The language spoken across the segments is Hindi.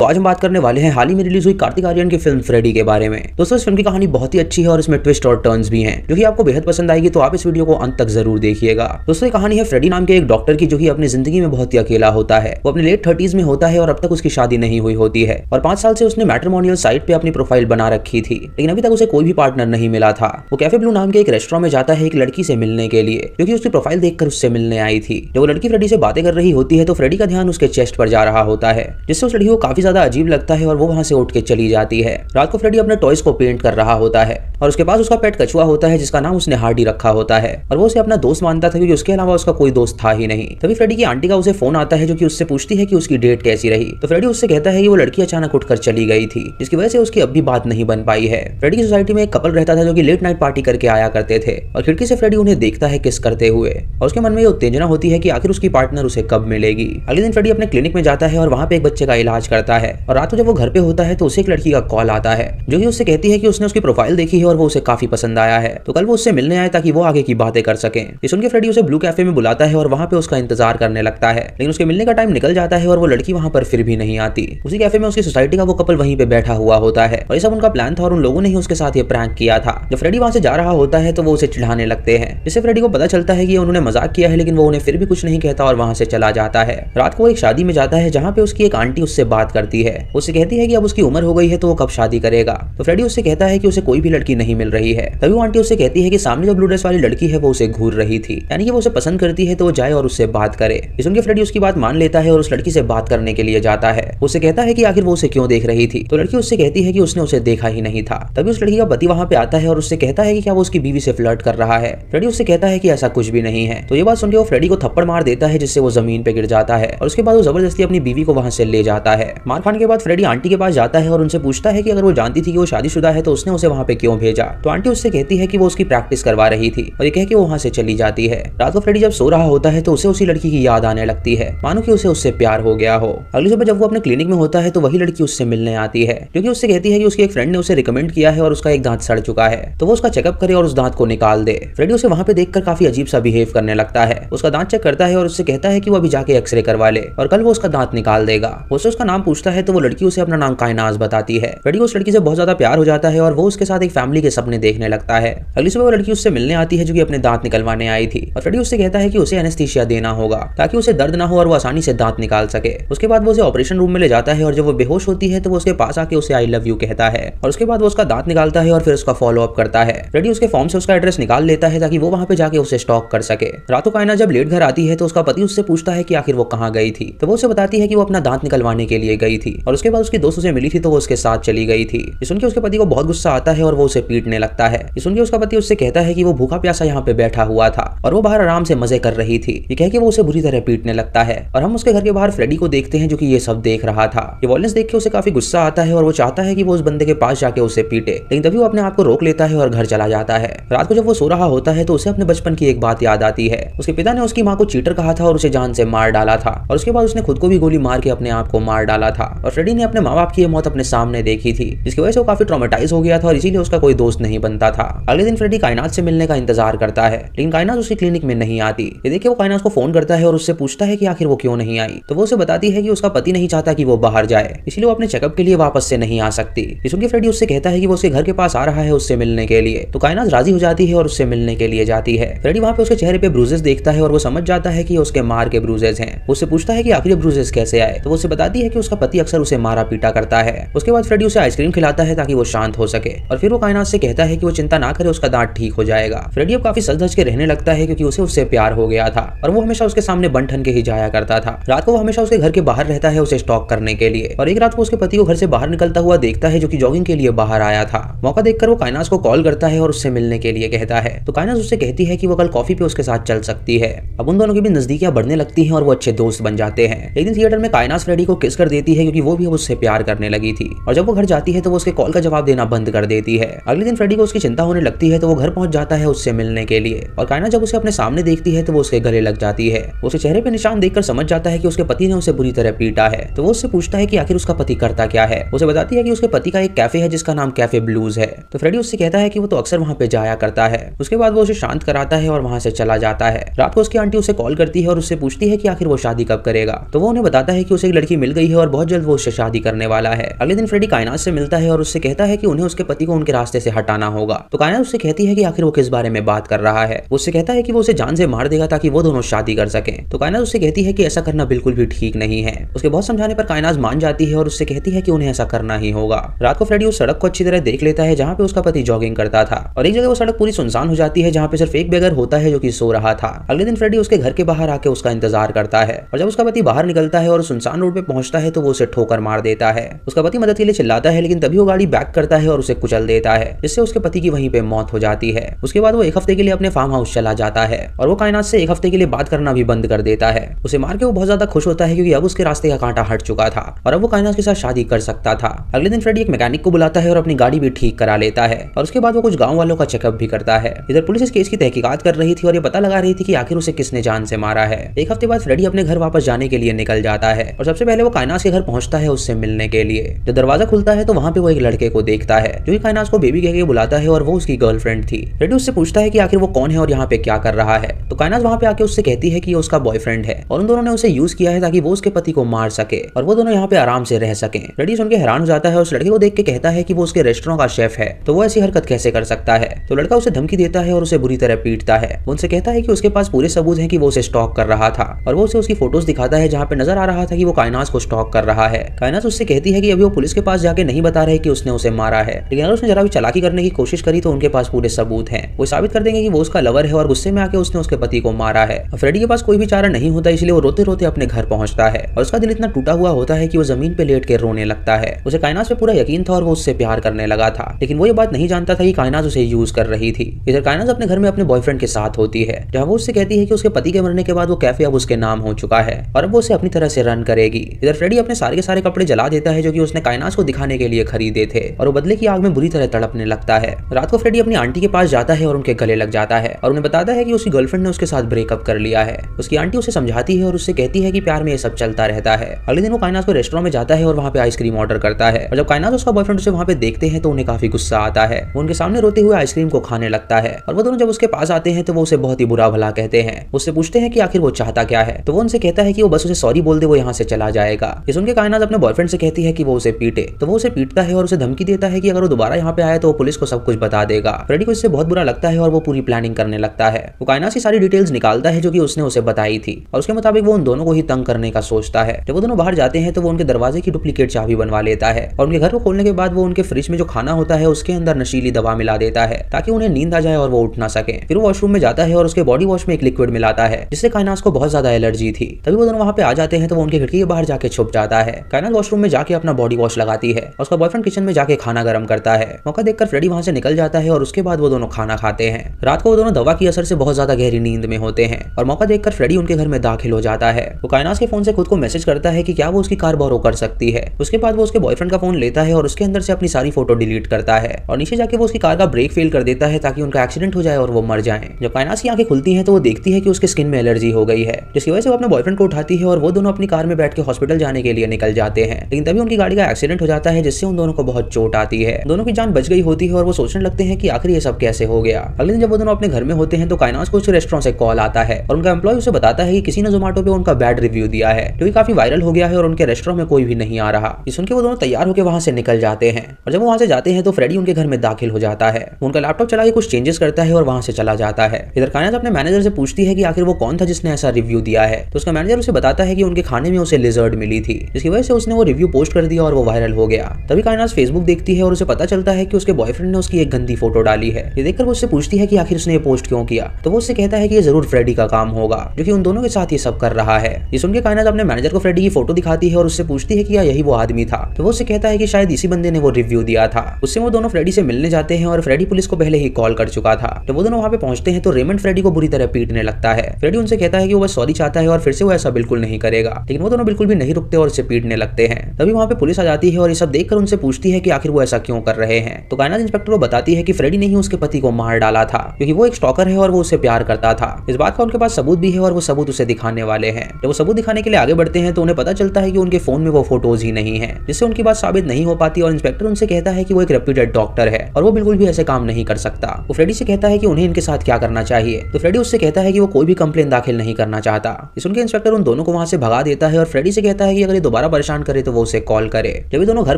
तो आज हम बात करने वाले हैं हाल ही में रिलीज हुई कार्तिक आर्यन की फिल्म फ्रेडी के बारे में। दोस्तों इस फिल्म की कहानी बहुत ही अच्छी है और इसमें ट्विस्ट और टर्न्स भी हैं जो कि आपको बेहद पसंद आएगी, तो आप इस वीडियो को अंत तक जरूर देखिएगा। दोस्तों ये कहानी है फ्रेडी नाम के एक डॉक्टर की जो कि अपनी जिंदगी में बहुत ही अकेला होता है। वो अपने लेट 30s में होता है और अब तक उसकी शादी नहीं हुई होती है और 5 साल से उसने मैट्रिमोनियल साइट पे अपनी प्रोफाइल बना रखी थी, लेकिन अभी तक उसे कोई भी पार्टनर नहीं मिला था। वो कैफे ब्लू नाम के एक रेस्टोरेंट में जाता है एक लड़की से मिलने के लिए जो कि उसकी प्रोफाइल देखकर उससे मिलने आई थी। जब वो लड़की फ्रेडी से बातें कर रही होती है तो फ्रेडी का ध्यान उसके चेस्ट पर जा रहा होता है, जिससे उस लड़की को काफी ज्यादा अजीब लगता है और वो वहां से उठ के चली जाती है। रात को फ्रेडी अपने टॉयज को पेंट कर रहा होता है और उसके पास उसका पेट कछुआ होता है जिसका नाम उसने हार्डी रखा होता है और वो उसे अपना दोस्त मानता था क्योंकि उसके अलावा उसका कोई दोस्त था ही नहीं। तभी फ्रेडी की आंटी का उसे फोन आता है जो कि उससे पूछती है कि उसकी डेट कैसी रही। तो फ्रेडी उससे कहता है कि वो लड़की अचानक उठकर चली गई थी जिसकी वजह से उसकी अब भी बात नहीं बन पाई है। फ्रेडी की सोसाइटी में एक कपल रहता था जो कि लेट नाइट पार्टी करके आया करते थे और खिड़की से फ्रेडी उन्हें देखता है किस करते हुए और उसके मन में ये उत्तेजना होती है कि आखिर उसकी पार्टनर उसे कब मिलेगी। अगले दिन फ्रेडी अपने क्लिनिक में जाता है और वहां पे एक बच्चे का इलाज करता है और रात को जब वो घर पे होता है तो उसे एक लड़की का कॉल आता है जो कि उससे कहती है कि उसने उसकी प्रोफाइल देखी है और वो उसे काफी पसंद आया है, तो कल वो उससे मिलने आए ताकि वो आगे की बातें कर सकें। ये सुनकर फ्रेडी उसे ब्लू कैफे में बुलाता है और वहां पे उसका इंतजार करने लगता है, लेकिन उसके मिलने का टाइम निकल जाता है और वो लड़की वहां पर फिर भी नहीं आती। उसी कैफे में उसकी सोसाइटी का वो कपल वहीं पे बैठा हुआ होता है और ये सब उनका प्लान था और उन लोगों ने ही उसके साथ ये प्रैंक किया था। जब फ्रेडी वहां से जा रहा होता है तो वो उसे चिढ़ाने लगते हैं, जिससे फ्रेडी को पता चलता है कि उन्होंने मजाक किया है, लेकिन वो उन्हें फिर भी कुछ नहीं कहता और वहां से चला जाता है। रात को वो एक शादी में जाता है जहाँ पे उसकी एक आंटी उससे बात करती है। उससे कहती है कि अब उसकी उम्र हो गई है तो वो कब शादी करेगा। तो फ्रेडी उससे कहता है कि उसे कोई भी लड़की नहीं मिल रही है। तभी वो आंटी उससे कहती है कि सामने जो ब्लू ड्रेस वाली लड़की है वो उसे घूर रही थी, यानी कि वो उसे पसंद करती है तो वो जाए और उससे बात करे। इस सुनकर फ्रेडी उसकी बात मान लेता है और उस लड़की से बात करने के लिए जाता है। उससे कहता है कि आखिर वो उसे क्यों देख रही थी। तो लड़की उससे कहती है कि उसने उसे देखा ही नहीं था। तभी उस लड़की का पति वहां पे आता है और उससे कहता है कि क्या वो उसकी बीवी से फ्लर्ट कर रहा है। फ्रेडी उससे कहता है कि ऐसा कुछ भी नहीं है। तो ये बात सुनकर वो फ्रेडी को थप्पड़ मार देता है जिससे वो जमीन पे गिर जाता है और उसके बाद वो जबरदस्ती अपनी बीवी को वहां से ले जाता है। मार खाने के बाद फ्रेडी आंटी के पास जाता है और उनसे पूछता है कि अगर वो जानती थी कि वो शादीशुदा है तो उसने उसे वहां पे क्यों भेजा। तो आंटी उससे कहती है कि वो उसकी प्रैक्टिस करवा रही थी और ये कह के वो वहां से चली जाती है। रात को फ्रेडी जब सो रहा होता है तो उसे उसी लड़की की याद आने लगती है, मानो कि उसे उससे प्यार हो गया हो। अगली सुबह जब वो अपने क्लिनिक में होता है तो वही लड़की उससे मिलने आती है जो कि उससे कहती है कि उसकी एक फ्रेंड ने उसे रिकमेंड किया है और उसका एक दांत सड़ चुका है तो वो उसका चेकअप करे और उस दांत को निकाल दे। फ्रेडी उसे वहां पे देखकर काफी अजीब सा बिहेव करने लगता है। उसका दांत चेक करता है और उससे कहता है कि वो अभी जाके एक्सरे करवा ले और कल वो उसका दांत निकाल देगा। उससे उसका नाम पूछता है तो वो लड़की उसे अपना नाम कायनाज बताती है। फ्रेडी को उस लड़की से बहुत ज्यादा प्यार हो जाता है और वो उसके साथ एक फैमिली के सपने देखने लगता है। अगली सुबह वो लड़की उससे मिलने आती है जो कि अपने दांत निकलवाने आई थी और फ्रेडी उससे कहता है कि उसे एनेस्थीसिया देना होगा ताकि उसे दर्द ना हो और वो आसानी से दांत निकाल सके। उसके बाद वो उसे ऑपरेशन रूम में ले जाता है और जब वो बेहोश होती है तो वो उसके पास आके उसे आई लव यू कहता है और उसके बाद वो उसका दांत निकालता है और फिर उसका फॉलो अप करता है। फ्रेडी उसके फॉर्म से उसका एड्रेस निकाल लेता है ताकि वो वहां पे जाके उसे स्टॉक कर सके। रात को कायना जब लेट घर आती है तो उसका पति उससे पूछता है कि आखिर वो कहाँ गई थी। तो वो उसे बताती है कि वो अपना दांत निकलवाने के लिए गई थी और उसके बाद उसकी दोस्त उसे मिली थी तो वो उसके साथ चली गई थी। ये सुनकर उसके पति को बहुत गुस्सा आता है और वो उसे पीटने लगता है। ये सुनकर उसका पति उससे कहता है कि वो भूखा प्यासा यहाँ पे बैठा हुआ था और वो बाहर आराम से मजे कर रही थी। ये कह के वो उसे बुरी तरह पीटने लगता है और हम उसके घर के बाहर फ्रेडी को देखते हैं जो कि ये सब देख रहा था। ये वॉयलेंस देख के उसे काफी गुस्सा आता है और वो चाहता है कि वो उस बंदे के पास जाके उसे पीटे, लेकिन तभी वो अपने आप को रोक लेता है और घर चला जाता है। रात को जब वो सो रहा होता है तो उसे अपने बचपन की एक बात याद आती है। उसके पिता ने उसकी माँ को चीटर कहा था और उसे जान से मार डाला था और उसके बाद उसने खुद को भी गोली मार के अपने आप को मार डाला था और फ्रेडी ने अपने माँ बाप की मौत अपने सामने देखी थी जिसकी वजह से वो काफी ट्रॉमेटाइज हो गया था और इसीलिए उसका कोई दोस्त नहीं बनता था। अगले दिन फ्रेडी कायनात से मिलने का इंतजार करता है, लेकिन कायनात उसकी क्लिनिक में नहीं आती। ये देख के वो कायनात को फोन करता है और उससे पूछता है कि आखिर वो क्यों नहीं आई। तो वो उसे बताती है कि उसका पति नहीं चाहता कि वो बाहर जाए, इसलिए वो अपने चेकअप के लिए वापस से नहीं आ सकती। ये सुनकर फ्रेडी उससे कहता है कि वो उसके घर के पास आ रहा है उससे मिलने के लिए। तो कायनात राजी हो जाती है और उससे मिलने के लिए जाती है। फ्रेडी वहां पे उसके चेहरे पे ब्रूजेस देखता है और वो समझ जाता है कि उसके मार के ब्रूजेस हैं। उससे पूछता है कि आखिर ब्रूजेस कैसे आए। तो वो उसे बताती है कि उसका पति अक्सर उसे मारा पीटा करता है। उसके बाद फ्रेडी उसे आइसक्रीम खिलाता है ताकि वो शांत हो सके और फिर वो कायनात से कहता है कि वो चिंता ना करे, उसका दांत ठीक हो जाएगा। फ्रेडी अब काफी सज धज के रहने लगता है क्योंकि उसे उससे प्यार हो गया था और वो हमेशा उसके सामने बन ठन के ही जाया करता था। रात को वो हमेशा उसके घर के बाहर रहता है उसे स्टॉक करने के लिए और एक रात को उसके पति को घर से बाहर निकलता हुआ देखता है जो कि जॉगिंग के लिए बाहर आया था। मौका देखकर वो कायनात को कॉल करता है और उससे मिलने के लिए कहता है। तो कायनात उससे कहती है कि वो कल कॉफी पे उसके साथ चल सकती है। अब उन दोनों की भी नजदीकियां बढ़ने लगती हैं और वो अच्छे दोस्त बन जाते हैं। एक दिन थिएटर में कायनात फ्रेडी को किस कर देती है क्योंकि वो भी अब उससे प्यार करने लगी थी और जब वो घर जाती है तो वो उसके कॉल का जवाब देना बंद कर देती है। अगले दिन फ्रेडी को उसकी चिंता होने लगती है तो वो घर पहुंच जाता है उससे मिलने के लिए और कायनात जब उसे अपने सामने देखती है तो वो उसके गले लग जाती है। उसके चेहरे पे निशान देखकर समझ जाता है कि उसके पति ने उसे बुरी तरह पीटा है। तो वो उससे पूछता है कि आखिर उसका पति करता क्या है। उसे बताती है कि उसके पति का एक कैफे है जिसका नाम कैफे ब्लूज है। तो फ्रेडी उससे कहता है कि वो तो अक्सर वहां पे जाया करता है। उसके बाद वो उसे शांत कराता है और वहां से चला जाता है। रात को उसकी आंटी उसे कॉल करती है और उससे पूछती है कि आखिर वो शादी कब करेगा। तो वो उन्हें बताता है कि उसे एक लड़की मिल गई है और बहुत जल्द वो उससे शादी करने वाला है। अगले दिन फ्रेडी कायनात से मिलता है और उससे कहता है कि उन्हें उसके पति को उनके रास्ते से हटाना होगा। तो कायनात उससे कहती है कि आखिर वो किस बारे में बात कर रहा है। उससे कहता है कि वो उसे जान से मार देगा ताकि वो दोनों शादी कर सके। तो कायनात उससे कहती है कि ऐसा करना बिल्कुल भी ठीक नहीं है। उसके बहुत समझाने पर कायनात मान जाती है और उससे कहती है कि उन्हें ऐसा करना ही होगा। रात को फ्रेडी उस सड़क को अच्छी तरह देख लेता है जहाँ पे उसका पति जॉगिंग करता था और एक जगह वो सड़क पूरी सुनसान हो जाती है जहाँ पे सिर्फ एक बेगर होता है जो कि सो रहा था। अगले दिन फ्रेडी उसके घर के बाहर आके उसका इंतजार करता है और जब उसका पति बाहर निकलता है और सुनसान रोड पे पहुंचता है तो वो उसे ठोकर मार देता है। उसका पति मदद के लिए चिल्लाता है लेकिन तभी वो गाड़ी बैक करता है और उसे कुचल देता है जिससे उसके पति की वहीं पे मौत हो जाती है। उसके बाद वो एक हफ्ते के लिए अपने फार्म हाउस चला जाता है और वो कायनात से एक हफ्ते के लिए बात करना भी बंद कर देता है। उसे मार के वो बहुत ज्यादा खुश होता है क्योंकि अब उसके रास्ते का कांटा हट चुका था और अब वो कायनात के साथ शादी कर सकता था। अगले दिन फ्रेडी एक मैकेनिक को बुलाता है और अपनी गाड़ी भी ठीक करा लेता है और उसके बाद वो कुछ गाँव वालों का चेकअप भी करता है। इधर पुलिस इस केस की तहकीकात कर रही थी और ये पता लगा रही थी कि आखिर उसे किसने जान से मारा है। एक हफ्ते बाद फ्रेडी अपने घर वापस जाने के लिए निकल जाता है और सबसे पहले वो कायनात के घर पहुंचता है उससे मिलने के लिए। जब दरवाजा खुलता है तो वहाँ पे वो एक लड़के को देखता है जो कि कायनात को बेबी कह के बुलाता है और वो उसकी गर्लफ्रेंड थी। फ्रेडी उससे पूछता है कि आखिर वो कौन है और यहाँ पे क्या कर रहा है। तो कायनात वहाँ पे आके उससे कहती है कि ये उसका बॉयफ्रेंड है और उन दोनों ने उसे यूज किया है ताकि वो उसके पति को मार सके और वो दोनों यहाँ पे आराम से रह सके। फ्रेडी सुन के हैरान हो जाता है और उस लड़के को देख के कहता है कि वो उसके रेस्टोरेंट का शेफ है तो वो ऐसी हरकत कैसे कर सकता है। तो लड़का उसे धमकी देता है और उसे बुरी तरह पीटता है। उनसे कहता है कि उसके पास पूरे सबूत हैं कि वो उसे स्टॉक कर रहा था और वो उसे उसकी फोटोज दिखाता है जहाँ पे नजर आ रहा था कि वो कायनात को स्टॉक कर रहा है। कायनात उससे कहती है कि अभी वो पुलिस के पास जाके नहीं बता रहे कि उसने उसे मारा है लेकिन अगर उसने जरा भी चालाकी करने की कोशिश करी तो उनके पास पूरे सबूत हैं। वो साबित कर देंगे कि वो उसका लवर है और गुस्से में आके उसने उसके पति को मारा है। फ्रेडी के पास कोई भी चारा नहीं होता इसलिए वो रोते रोते अपने घर पहुंचता है और उसका दिल इतना टूटा हुआ होता है कि वो जमीन पे लेट के रोने लगता है। उसे कायनात पे पूरा यकीन था और वो उससे प्यार करने लगा था लेकिन वो ये बात नहीं जानता था कि कायनात उसे यूज कर रही थी। इधर कायनात अपने घर में अपने बॉयफ्रेंड के साथ होती है जहाँ वो उससे कहती है कि उसके पति के मरने के बाद वो कैफे अब उसके नाम हो चुका है और अब वो उसे अपनी तरह से रन करेगी। इधर फ्रेडी अपने सारे के सारे कपड़े जला देता है जो कि उसने कायनात को दिखाने के लिए खरीदे थे और वो बदले की आग में बुरी तरह तड़पने लगता है। रात को फ्रेडी अपनी आंटी के पास जाता है और उनके गले लग जाता है और उन्हें बताता है कि उसकी गर्लफ्रेंड ने उसके साथ ब्रेकअप कर लिया है। उसकी आंटी उसे समझाती है और उससे कहती है कि प्यार में ये सब चलता रहता है। अगले दिन वो कायनात को रेस्टोरेंट में जाता है और वहाँ पे आइसक्रीम ऑर्डर करता है और जब कायनात उसका बॉयफ्रेंड उसे वहाँ पे देखते हैं तो उन्हें काफी गुस्सा आता है। वो उनके सामने रोते हुए आइसक्रीम को खाने लगता है और वो दोनों जब उसके पास आते हैं तो वो उसे बहुत ही बुरा भला कहते हैं। उससे पूछते हैं कि आखिर वो चाहता क्या है तो वो उनसे कहता है कि वो बस उसे सॉरी बोल दे वो यहाँ से चला जाएगा। ये सुन के कायनात अपने बॉयफ्रेंड से कहती है कि वो उसे पीटे तो वो उसे पीटता है और उसे धमकी देता है कि अगर वो दोबारा यहाँ पे आए तो वो पुलिस को सब कुछ बता देगा। फ्रेडी को इससे बहुत बुरा लगता है और वो पूरी प्लानिंग करने लगता है। वो कायनात की सारी डिटेल्स निकालता है जो कि उसने उसे बताई थी और उसके मुताबिक वो उन दोनों को ही तंग करने का सोचता है। जब वो दोनों बाहर जाते हैं तो वो उनके दरवाजे की डुप्लीकेट चाबी बनवा लेता है और उनके घर को खोलने के बाद वो उनके फ्रिज में जो खाना होता है उसके अंदर नशीली दवा मिला देता है ताकि उन्हें नींद आ जाए और वो उठ ना सके। फिर वो वॉशरूम में जाता है और उसके बॉडी वॉश में एक लिक्विड मिलाता है जिससे कायनात को बहुत ज्यादा एलर्जी थी। तभी वो दोनों वहाँ पे आ जाते हैं तो वो उनके खिड़की के बाहर जाके छुप जाता है। कायनात वॉशरूम में जाके अपना बॉडी वॉश लगाती है और उसका बॉयफ्रेंड किचन में जाके खाना गर्म करता है। मौका देखकर फ्रेडी वहाँ से निकल जाता है और उसके बाद वो दोनों खाना खाते हैं। रात को वो दोनों दवा की असर से बहुत ज्यादा गहरी नींद में होते हैं और मौका देखकर फ्रेडी उनके घर में दाखिल हो जाता है। वो कायनात के फोन से खुद को मैसेज करता है कि क्या वो उसकी कार बोरो कर सकती है। उसके बाद वो उसके बॉयफ्रेंड का फोन लेता है और उसके अंदर से अपनी सारी फोटो डिलीट करता है और नीचे जाके वो उसकी कार का ब्रेक फेल कर देता है ताकि उनका एक्सीडेंट हो जाए और वो मर जाए। जब कायनात की आंखें खुलती हैं तो वो देखती है कि उसके स्किन में एलर्जी हो गई है जिसकी वजह से वो अपने बॉयफ्रेंड को उठाती है और वो दोनों अपनी कार में बैठ के हॉस्पिटल जाने के लिए निकल जाते हैं। लेकिन तभी उनकी गाड़ी का एक्सीडेंट हो जाता है जिससे उन दोनों को बहुत चोट आती है। दोनों की जान बच गई होती है और वो सोचने लगते हैं कि आखिर ये सब कैसे हो गया। अगले दिन जब वो दोनों अपने घर में होते हैं तो कायनात को उस रेस्टोरेंट से कॉल आता है और उनका एम्प्लॉय उसे बताता है कि किसी ने जोमेटो पे उनका बैड रिव्यू दिया है जो कि काफी वायरल हो गया है और उनके रेस्टोरेंट में कोई भी नहीं आ रहा। ये सुनकर वो दोनों तैयार होकर वहां से निकल जाते हैं और जब वो वहां से जाते हैं तो फ्रेडी उनके घर में दाखिल हो जाता है। उनका लैपटॉप चला के कुछ चेंजेस करता है और वहां से चला जाता है। इधर कायनात अपने मैनेजर से पूछती है कि आखिर वो कौन था जिसने ऐसा रिव्यू दिया है तो उसका मैनेजर उसे बताता है कि उनके खाने में उसे लिजर्ड मिली थी जिसकी वजह से उसने वो रिव्यू पोस्ट कर दिया और वो वायरल हो गया। तभी कायनात फेसबुक देखती है और उसे पता चलता है कि उसके बॉयफ्रेंड ने उसकी एक गंदी फोटो डाली है। ये देखकर वो उससे पूछती है कि आखिर उसने ये पोस्ट क्यों किया तो वो उससे कहता है कि ये जरूर फ्रेडी का काम होगा जो कि उन दोनों के साथ ये सब कर रहा है। ये सुनकर कायनात अपने मैनेजर को फ्रेडी की फोटो दिखाती है और उससे पूछती है कि क्या यही वो आदमी था तो वो उससे कहता है कि शायद इसी बंदे ने वो रिव्यू दिया था। उससे वो दोनों फ्रेडी से मिलने जाते हैं और फ्रेडी पुलिस को पहले ही कॉल कर चुका था। जब वो दोनों वहाँ पे पहुंचते हैं तो रेमंड फ्रेडी को बुरी तरह पीटने लगता है। फ्रेडी उनसे कहता है कि वो बस सॉरी चाहता है और फिर से वो ऐसा बिल्कुल नहीं करेगा लेकिन वो दोनों बिल्कुल भी नहीं रुकते और उसे पीटने लगते हैं। तभी वहाँ पे पुलिस आ जाती है और ये सब देखकर उनसे पूछती है कि आखिर वो ऐसा क्यों कर रहे हैं तो कायनात इंस्पेक्टर को बताती है कि फ्रेडी ने ही उसके पति को मार डाला था क्योंकि वो एक स्टॉकर है और वो उसे प्यार करता था। इस बात का उनके पास सबूत भी है और वो सबूत उसे दिखाने वाले हैं। जब वो सबूत दिखाने के लिए आगे बढ़ते हैं तो उन्हें पता चलता है कि उनके फोन में वो फोटोज ही नहीं है जिससे उनकी बात साबित नहीं हो पाती और इंस्पेक्टर उनसे कहता है कि वो एक रेप्यूटेड डॉक्टर है और वो बिल्कुल भी ऐसे काम नहीं कर सकता। वो फ्रेडी से कहता है कि उन्हें इनके साथ क्या करना चाहिए तो फ्रेडी उससे कहता है कि वो कोई भी कंप्लेन दाखिल नहीं करना चाहता। इस उनके इंस्पेक्टर उन दोनों को वहां से भगा देता है और फ्रेडी से कहता है कि अगर ये दोबारा परेशान करे तो वो उसे कॉल करे। जब ये दोनों घर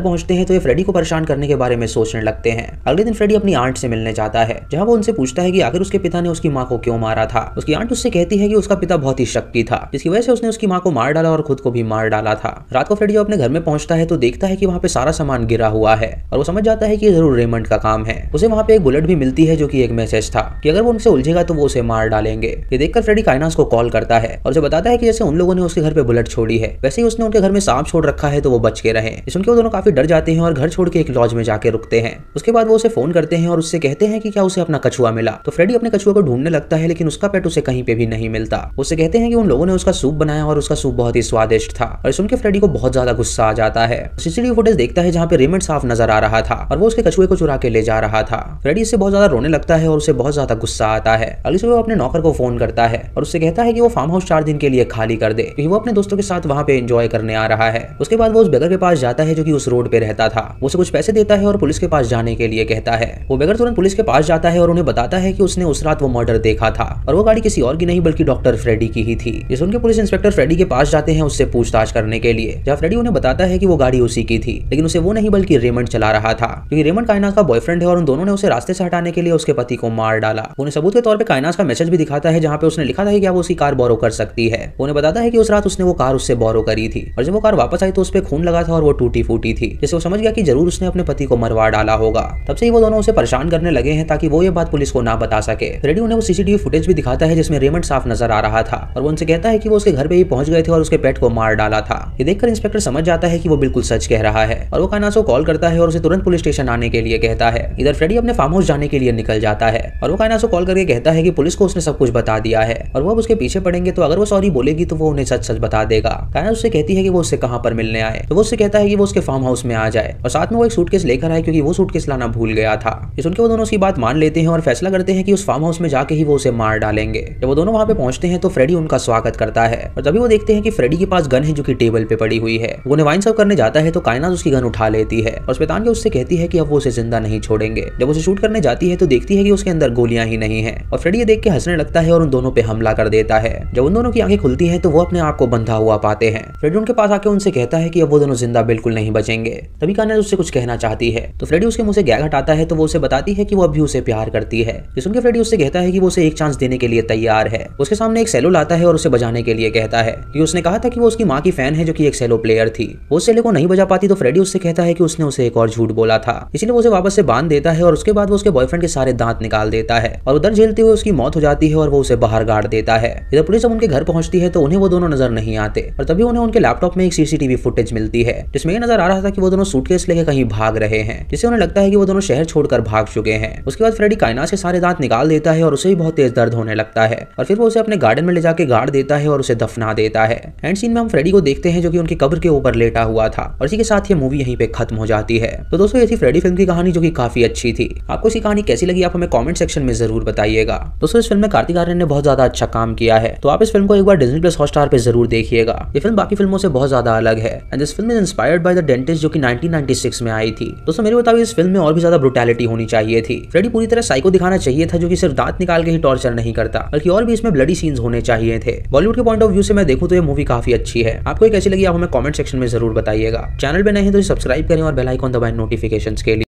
पहुंचते हैं तो ये फ्रेडी को परेशान करने के बारे में सोचने लगते हैं। अगले दिन फ्रेडी अपनी आंट से मिलने जाता है, जहाँ वो उनसे पूछता है कि आखिर उसके पिता ने उसकी माँ को क्यों मारा था। उसकी आंट उससे कहती है कि उसका पिता बहुत ही शक्ति था, जिसकी वजह से उसने उसकी माँ को मार डाला और खुद को भी मार डाला था। रात को फ्रेडी जब अपने घर में पहुंचता है तो देखता है कि वहाँ पे सारा सामान गिरा हुआ है और वो समझ जाता है कि ये जरूर रेमंड का काम है। उसे वहाँ पे एक बुलेट भी मिलती है जो कि एक मैसेज था कि अगर वो उनसे उलझेगा तो वो उसे मार डालेंगे। ये देखकर फ्रेडी काइनास को कॉल करता है और उसे बताता है कि जैसे उन लोगों ने उसके घर पे बुलेट छोड़ी है वैसे ही उसने उनके घर में सांप छोड़ रखा है तो वो बच के रहे। ये सुनकर वो दोनों काफी डर जाते हैं और घर छोड़ के एक लॉज में जाके रुकते हैं। उसके बाद वो उसे फोन करते हैं और उससे कहते हैं कि क्या उसे अपना कछुआ मिला। तो फ्रेडी अपने कछुआ को ढूंढने लगता है लेकिन उसका पेट उसे कहीं पे भी नहीं मिलता। उससे कहते हैं कि उन लोगों ने उसका सूप बनाया और उसका सूप बहुत ही स्वादिष्ट था। और सुनकर फ्रेडी को बहुत ज्यादा गुस्सा आ जाता है। सीसीटीवी फुटेज देखता है जहाँ पे रेमंड साफ नजर आ रहा था और वो उसके कछुए को चुरा के ले जा रहा था। फ्रेडी इससे बहुत ज्यादा रोने लगता है और उसे बहुत ज्यादा गुस्सा आता है। अगली सुबह वो अपने नौकर को फोन करता है और उससे कहता है कि वो फार्म हाउस 4 दिन के लिए खाली कर दे क्योंकि वो अपने दोस्तों के साथ वहाँ पे एंजॉय करने आ रहा है। उसके बाद वो उस बेगर के पास जाता है जो कि उस रोड पे रहता था। वो उसे कुछ पैसे देता है और पुलिस के पास जाने के लिए कहता है। वो बेगर तुरंत पुलिस के पास जाता है और उन्हें बताता है कि उसने उस रात वो मर्डर देखा था और वो गाड़ी किसी और की नहीं बल्कि डॉक्टर फ्रेडी की ही थी। ये सुनकर पुलिस इंस्पेक्टर फ्रेडी के पास जाते हैं उससे पूछताछ करने के लिए, जहाँ फ्रेडी उन्हें बताता है कि वो गाड़ी उसी की थी लेकिन उसे वो नहीं बल्कि रेमंड चला रहा था क्योंकि रेमंड काइनास का बॉयफ्रेंड है और उन दोनों ने उसे रास्ते से हटाने के लिए उसके पति को मार डाला। उन्हें सबूत के तौर पे काइनास का मैसेज भी दिखाता है जहाँ पे उसने लिखा था कि क्या वो उसकी कार बोरो कर सकती है। उन्हें बताता है कि उस रात उसने वो कार उससे बोरो करी थी और जब वो कार वापस आई तो उस पे खून लगा था और वो टूटी फूटी थी, जिससे वो समझ गया कि जरूर उसने अपने पति को मरवा डाला होगा। तब से ही वो दोनों उसे परेशान करने लगे हैं ताकि वो ये बात पुलिस को ना बता सके। फ्रेडी उन्हें वो सीसीटीवी फुटेज भी दिखाता है जिसमें रेमंड साफ नजर आ रहा था और वो उनसे कहता है कि वो उसके घर पे ही पहुंच गए थे और उसके पेट को मार डाला था। ये देखकर इंस्पेक्टर समझ जाता है कि वो बिल्कुल सच कह रहा है और वो काइनास को कॉल करता है और उसे तुरंत पुलिस स्टेशन आने के लिए कहता है। इधर फ्रेडी अपने फार्म हाउस जाने के लिए निकल जाता है और वो काइनास को कॉल करके कहता है कि पुलिस को उसने सब कुछ बता दिया है और वो अब उसके पीछे पड़ेंगे तो अगर वो सॉरी बोलेगी तो वो उन्हें सच सच बता देगा। काइनास उससे कहती है कि वो उससे कहां पर मिलने आए तो वो उससे कहता है कि वो उसके फार्म हाउस में आ जाए और साथ में वो एक सूटकेस लेकर आए क्योंकि वो सूटकेस लाना भूल गया था। ये सुनकर वो दोनों उसकी बात मान लेते हैं और फैसला करते हैं कि उस फार्म हाउस में जाके ही वो उसे मार डालेंगे। जब वो दोनों वहां पे पहुंचते हैं तो फ्रेडी उनका स्वागत करता है और तभी वो देखते हैं कि फ्रेडी के पास गन है जो कि टेबल पे पड़ी हुई है। वो उन्हें वाइन सर्व करने जाता है तो काइनास उसकी गन उठा लेती है और शैतान के उससे कहती है कि अब वो उसे जिंदा नहीं छोड़ेंगे। जब उसे शूट करने जाती है तो देखती है कि उसके अंदर गोलियां ही नहीं है और फ्रेडी ये देख के हंसने लगता है और उन दोनों पे हमला कर देता है। जब उन दोनों की आंखें खुलती हैं तो वो अपने आप को बंधा हुआ पाते हैं। फ्रेडी उनके पास आके उनसे कहता है कि अब वो दोनों जिंदा बिल्कुल नहीं बचेंगे। तभी काइनास उससे कुछ कहना चाहती है तो फ्रेडी उसके मुंह से गैग हटाता है तो वो उसे बताती है कि वो अब भी उसे प्यार करती है। ये सुनकर फ्रेडी उससे कहता है कि वो उसे एक चांस देने के लिए तैयार है। उसके सामने एक सेलो लाता है और उसे बजाने के लिए कहता है कि उसने कहा था कि वो उसकी माँ की फैन है जो कि एक सेलो प्लेयर थी। वो उस सेलो को नहीं बजा पाती तो फ्रेडी उससे कहता है कि उसने उसे एक और झूठ बोला था, इसलिए वो उसे वापस से बांध देता है और उसके बाद वो उसके बॉयफ्रेंड के सारे दांत निकाल देता है और उधर झेलते हुए उसकी मौत हो जाती है और वो उसे बाहर गाड़ देता है। इधर पुलिस जब उनके घर पहुंचती है तो उन्हें वो दोनों नजर नहीं आते और तभी उन्हें उनके लैपटॉप में एक सीसीटीवी फुटेज मिलती है जिसमें ये नजर आ रहा था कि वो दोनों सूटकेस लेके कहीं भाग रहे हैं, जिससे उन्हें लगता है कि वो दोनों शहर छोड़कर भाग चुके हैं। उसके बाद फ्रेडी काइनास के सारे दांत निकाल देता है और उसे भी बहुत तेज दर्द होने लगता है और फिर वो उसे अपने गार्डन में ले जाके गाड़ देता है और उसे दफना देता है। एंड सीन में हम फ्रेडी को देखते हैं जो कि उनकी कब्र के ऊपर लेटा हुआ था और इसी के साथ ये मूवी यहीं पे खत्म हो जाती है। तो दोस्तों ये थी फ्रेडी फिल्म की कहानी जो कि काफी अच्छी थी। आपको इसी कहानी कैसी लगी आप हमें कमेंट सेक्शन में जरूर बताइएगा। दोस्तों इस फिल्म में कार्तिक आर्यन ने बहुत ज्यादा अच्छा काम किया है, तो आप इस फिल्म को एक बार डिज्नी प्लस हॉटस्टार पे जरूर देखिएगा। ये फिल्म बाकी फिल्मों से बहुत ज्यादा अलग है and this film is inspired by the dentist जो कि 1996 में आई थी। दोस्तों मेरे मुताबिक इस फिल्म में और भी ज्यादा ब्रुटैलिटी होनी चाहिए थी। फ्रेडी पूरी तरह साइको दिखाना चाहिए था जो कि सिर्फ दांत निकाल के ही टॉर्चर नहीं करता बल्कि और भी इसमें ब्लडी सीन्स होने चाहिए थे। बॉलीवुड के पॉइंट ऑफ व्यू से मैं देखूं तो ये मूवी काफी अच्छी है। आपको कैसी लगी आप हमें कमेंट सेक्शन में जरूर बताइएगा। चैनल पे नए हैं तो सब्सक्राइब करें और बेल आइकन दबाएं नोटिफिकेशंस के लिए।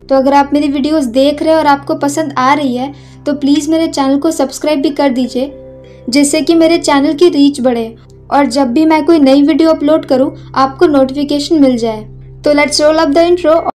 तो अगर आप मेरी वीडियोस देख रहे हैं और आपको पसंद आ रही है तो प्लीज़ मेरे चैनल को सब्सक्राइब भी कर दीजिए, जिससे कि मेरे चैनल की रीच बढ़े और जब भी मैं कोई नई वीडियो अपलोड करूं आपको नोटिफिकेशन मिल जाए। तो let's roll up the intro.